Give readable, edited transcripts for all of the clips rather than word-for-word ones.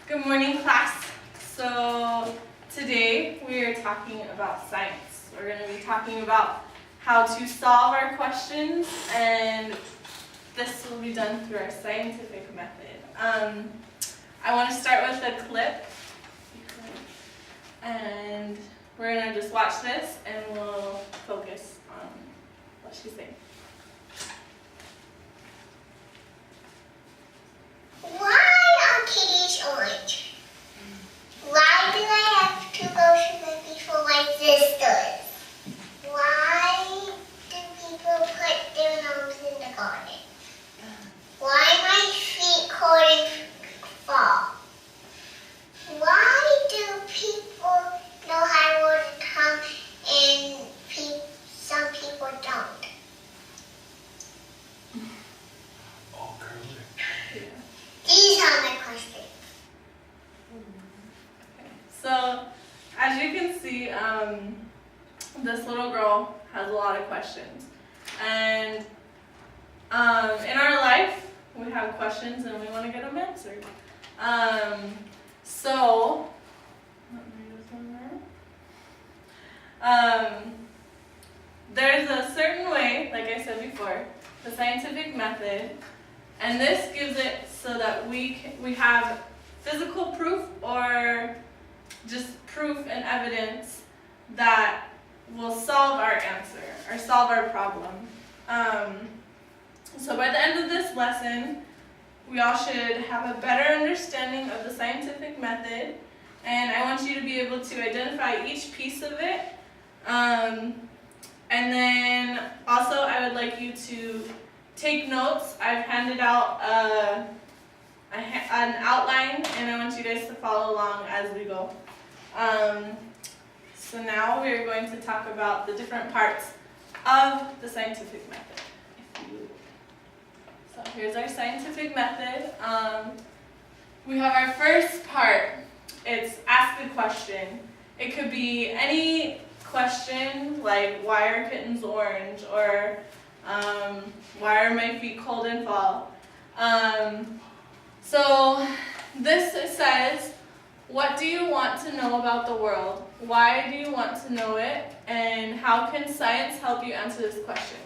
Good morning, class. So today we are talking about science. We're going to be talking about how to solve our questions, and this will be done through our scientific method. I want to start with a clip, and we're going to just watch this and we'll focus on what she's saying. Why are kitties orange? Why do I have to go swimming before my sisters? Why do people put their nose in the garden? Why my feet cold and fall? Why do people know how water come and some people don't? Oh, curly. Yeah. These are my questions. So, as you can see, this little girl has a lot of questions. And in our life, we have questions and we want to get them answered. So, let me read this one there. There's a certain way, like I said before, the scientific method, and this gives it so that we have physical proof or just proof and evidence that will solve our answer or solve our problem. So by the end of this lesson, we all should have a better understanding of the scientific method, and I want you to be able to identify each piece of it. And then also I would like you to take notes. I've handed out an outline, and I want you guys to follow along as we go. So now we're going to talk about the different parts of the scientific method. So here's our scientific method. We have our first part. It's ask a question. It could be any question like, why are kittens orange? Or why are my feet cold and fall? So this says, what do you want to know about the world? Why do you want to know it? And how can science help you answer this question?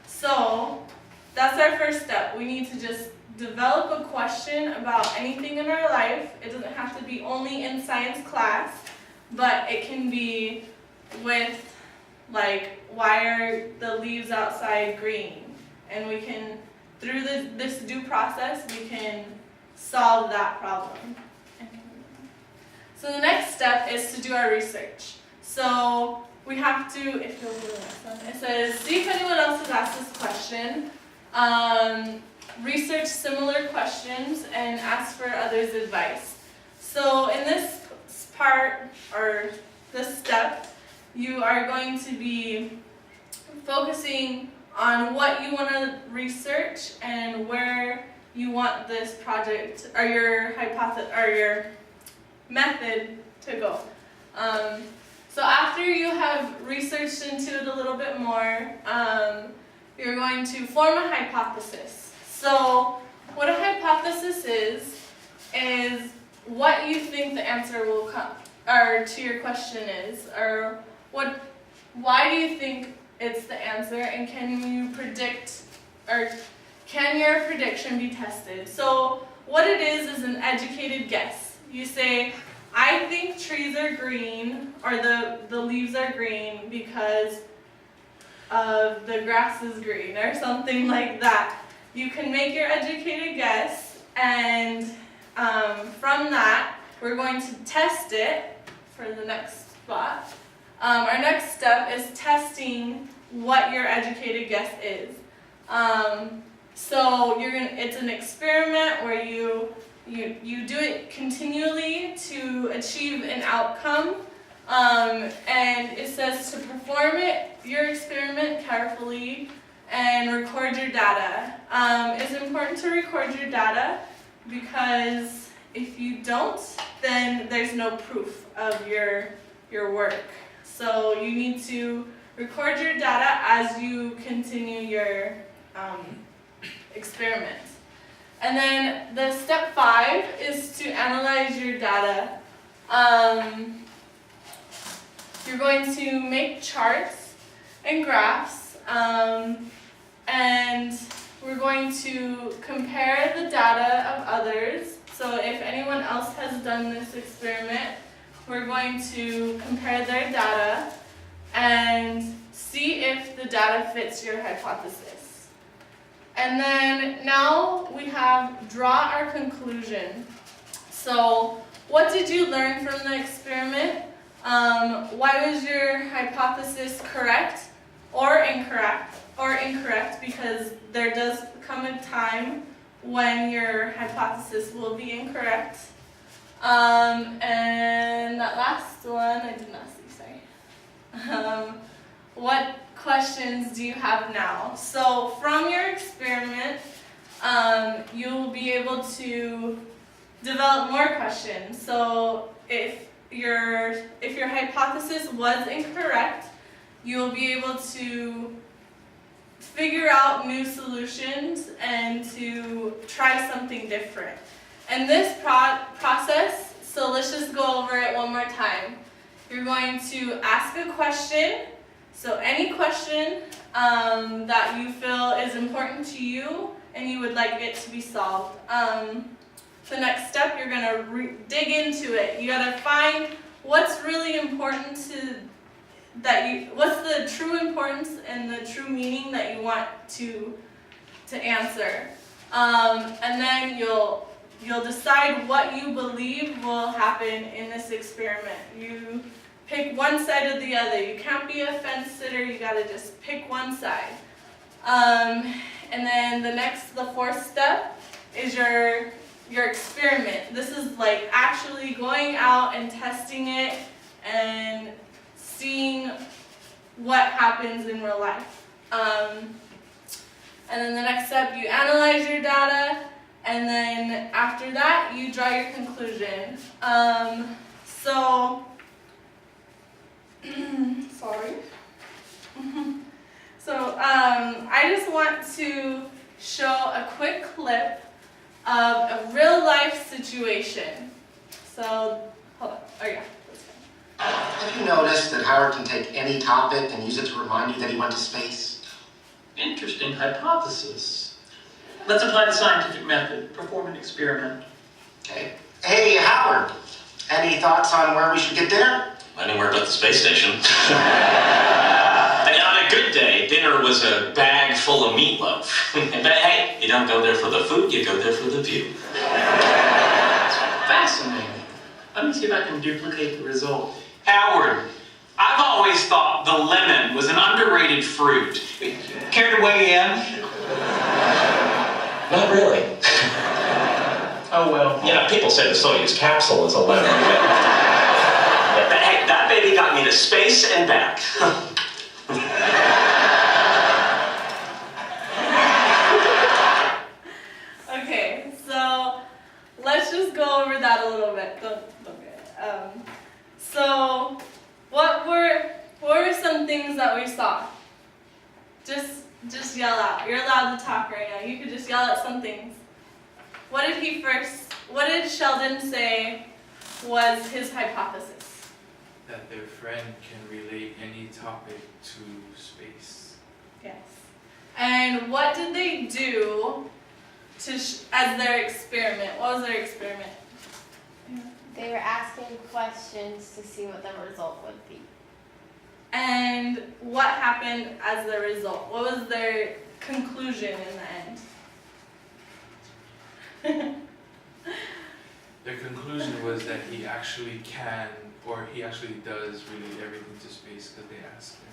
So that's our first step. We need to just develop a question about anything in our life. It doesn't have to be only in science class, but it can be with, like, why are the leaves outside green? And we can, through this due process, we can solve that problem. So the next step is to do our research. So we have to, if you'll do the next one, it says, see if anyone else has asked this question, research similar questions, and ask for others' advice. So in this part, or this step, you are going to be focusing on what you want to research and where you want this project or your hypothesis or your method to go. So after you have researched into it a little bit more, you're going to form a hypothesis. So what a hypothesis is what you think the answer will come, or to your question is, or why do you think it's the answer, and can you predict, or can your prediction be tested? So what it is an educated guess. You say, I think trees are green, or the leaves are green because of the grass is green, or something like that. You can make your educated guess, and from that, we're going to test it for the next spot. Our next step is testing what your educated guess is. So it's an experiment where you do it continually to achieve an outcome, and it says to perform your experiment carefully and record your data. It's important to record your data because if you don't, then there's no proof of your work. So you need to record your data as you continue your experiment. And then the step 5 is to analyze your You're going to make charts and graphs, and we're going to compare the data of others. So if anyone else has done this experiment, we're going to compare their data and see if the data fits your hypothesis. And then now we have draw our conclusion. So what did you learn from the experiment? Why was your hypothesis correct or incorrect? Because there does come a time when your hypothesis will be incorrect. And that last one, I did not see, sorry. What questions do you have now? So from your experiment, you'll be able to develop more questions. So if your hypothesis was incorrect, you'll be able to figure out new solutions and to try something different. And this process, so let's just go over it one more time. You're going to ask a question, so any question that you feel is important to you and you would like it to be solved. The next step, you're going to dig into it. You got to find what's really important what's the true importance and the true meaning that you want to answer. And then you'll decide what you believe will happen in this experiment. You pick one side or the other. You can't be a fence sitter, you got to just pick one side. And then the fourth step is your experiment. This is like actually going out and testing it and seeing what happens in real life. And then the next step, you analyze your data, and then after that, you draw your conclusion. Sorry. I just want to show a quick clip of a real life situation. So, hold on. Oh yeah, that's fine. Have you noticed that Howard can take any topic and use it to remind you that he went to space? Interesting hypothesis. Let's apply the scientific method. Perform an experiment. Okay. Hey, Howard, any thoughts on where we should get dinner? Anywhere but the space station. And on a good day, dinner was a bag full of meatloaf. But hey, you don't go there for the food, you go there for the view. Fascinating. Let me see if I can duplicate the result. Howard, I've always thought the lemon was an underrated fruit. Care to weigh in? Not really. Oh well. You know, people say the Soyuz capsule is a lemon. But hey, that baby got me to space and back. Okay, so let's just go over that a little bit. Don't get it. So what were some things that we saw? Just yell out. You're allowed to talk right now. You could just yell out some things. What did Sheldon say was his hypothesis? That their friend can relate any topic to space. Yes. And what did they do as their experiment? What was their experiment? They were asking questions to see what the result would be. And what happened as the result? What was their conclusion in the end? Their conclusion was that he actually can, or he actually does relate everything to space, because they asked him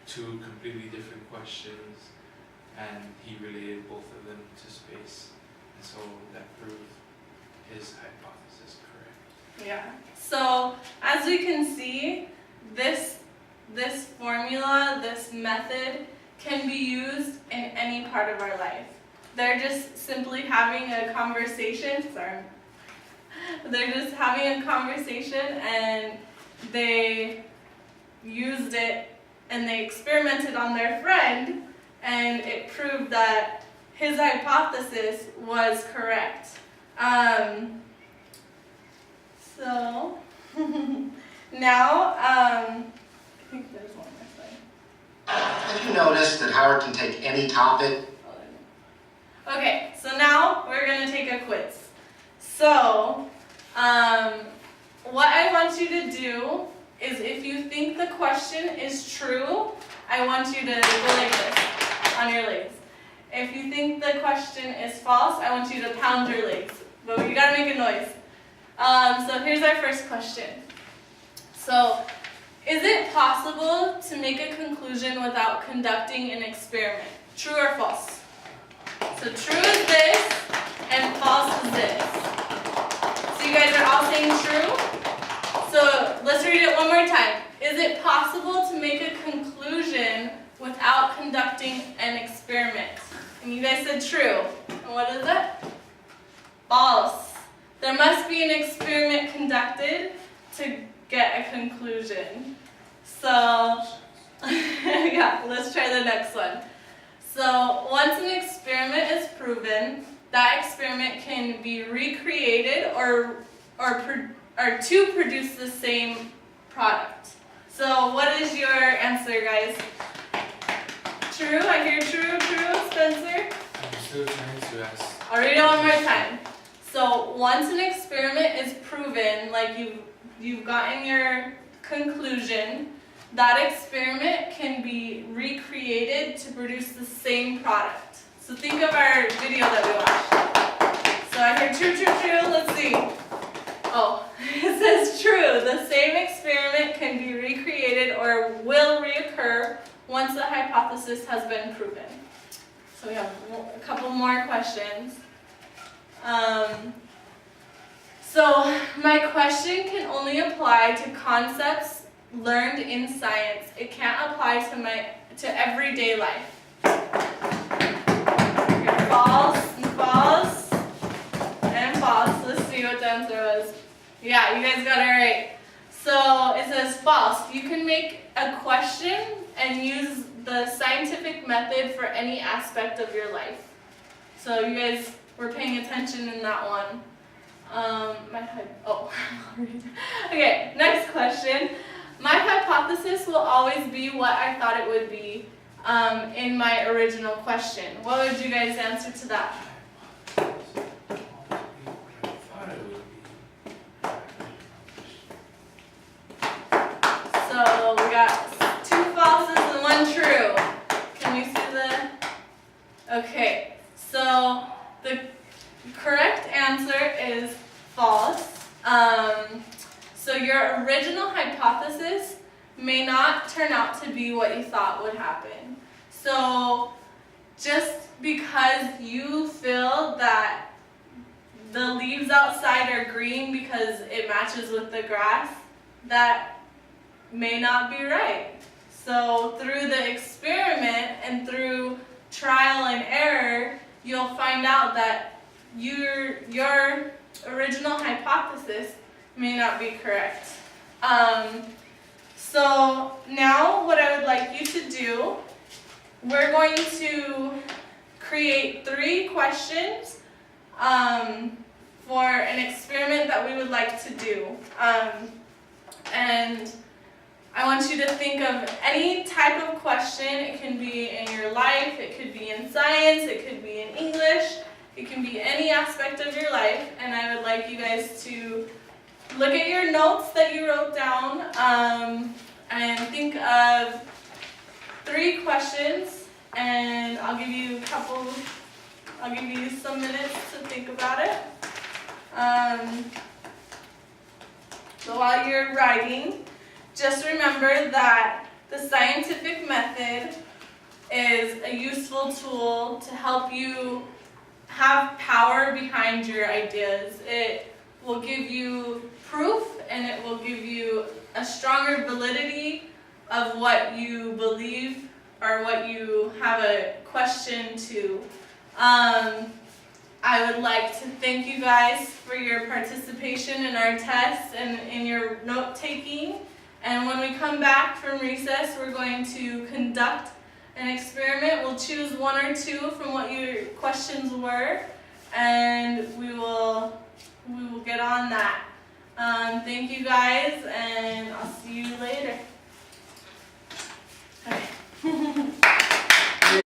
two completely different questions and he related both of them to space. And so that proved his hypothesis correct. Yeah. So as we can see, this formula, this method can be used in any part of our life. They're just simply having a conversation. Sorry. They're just having a conversation and they used it and they experimented on their friend and it proved that his hypothesis was correct. So now, I think there's one more slide. Have you noticed that Howard can take any topic? Okay, so now we're going to take a quiz. So, what I want you to do is if you think the question is true, I want you to go like this on your legs. If you think the question is false, I want you to pound your legs. But you gotta make a noise. So here's our first question. So, is it possible to make a conclusion without conducting an experiment? True or false? So true is this, and false is this. So you guys are all saying true? So let's read it one more time. Is it possible to make a conclusion without conducting an experiment? And you guys said true. And what is it? False. There must be an experiment conducted to get a conclusion. So, yeah, let's try the next one. So, once an experiment is proven, that experiment can be recreated or to produce the same product. So, what is your answer, guys? True? I hear true, Spencer? I'm still trying to ask. I'll read it one more time. So, once an experiment is proven, like you've gotten your conclusion, that experiment can be recreated to produce the same product. So think of our video that we watched. So I heard true, let's see. Oh, it says true. The same experiment can be recreated or will reoccur once the hypothesis has been proven. So we have a couple more questions. So my question can only apply to concepts learned in science. It can't apply to everyday life. False, and false. Let's see what the answer was. Yeah, you guys got it right. So it says false. You can make a question and use the scientific method for any aspect of your life. So you guys were paying attention in that one. Okay, next question. My hypothesis will always be what I thought it would be in my original question. What would you guys answer to that? So we got 2 falses and 1 true. Can we see the? Okay, so the correct answer is false. So your original hypothesis may not turn out to be what you thought would happen. So just because you feel that the leaves outside are green because it matches with the grass, that may not be right. So through the experiment and through trial and error, you'll find out that your original hypothesis may not be correct. So now what I would like you to do, we're going to create 3 questions for an experiment that we would like to do. And I want you to think of any type of question. It can be in your life, it could be in science, it could be in English, it can be any aspect of your life, and I would like you guys to look at your notes that you wrote down and think of 3 questions, and I'll give you some minutes to think about it. So while you're writing, just remember that the scientific method is a useful tool to help you have power behind your ideas. It will give you proof and it will give you a stronger validity of what you believe or what you have a question to. I would like to thank you guys for your participation in our tests and in your note-taking. And when we come back from recess, we're going to conduct an experiment. We'll choose 1 or 2 from what your questions were, and we will get on that. Thank you guys, and I'll see you later.